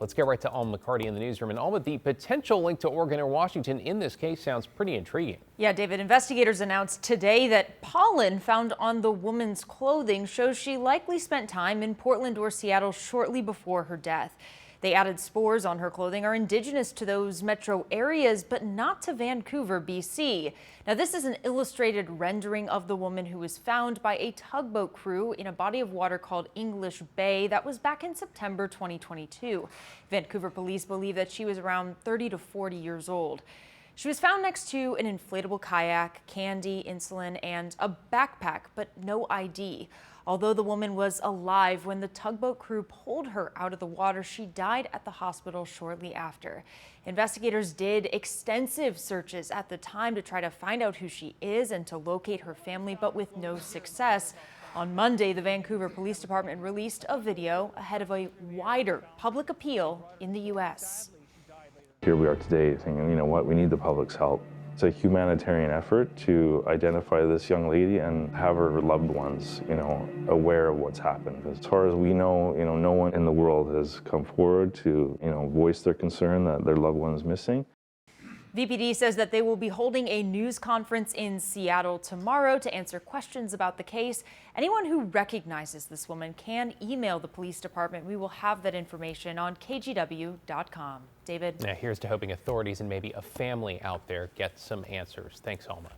Let's get right to Alma McCarty in the newsroom. And Alma, the potential link to Oregon or Washington in this case sounds pretty intriguing. Yeah, David, investigators announced today that pollen found on the woman's clothing shows she likely spent time in Portland or Seattle shortly before her death. They added spores on her clothing are indigenous to those metro areas, but not to Vancouver, BC. Now, this is an illustrated rendering of the woman who was found by a tugboat crew in a body of water called English Bay. That was back in September 2022. Vancouver police believe that she was around 30 to 40 years old. She was found next to an inflatable kayak, candy, insulin, and a backpack, but no ID. Although the woman was alive when the tugboat crew pulled her out of the water, she died at the hospital shortly after. Investigators did extensive searches at the time to try to find out who she is and to locate her family, but with no success. On Monday, the Vancouver Police Department released a video ahead of a wider public appeal in the U.S. Here we are today thinking, you know what, we need the public's help. It's a humanitarian effort to identify this young lady and have her loved ones, aware of what's happened. As far as we know, no one in the world has come forward to, voice their concern that their loved one is missing. VPD says that they will be holding a news conference in Seattle tomorrow to answer questions about the case. Anyone who recognizes this woman can email the police department. We will have that information on kgw.com. David? Now, here's to hoping authorities and maybe a family out there get some answers. Thanks, Alma.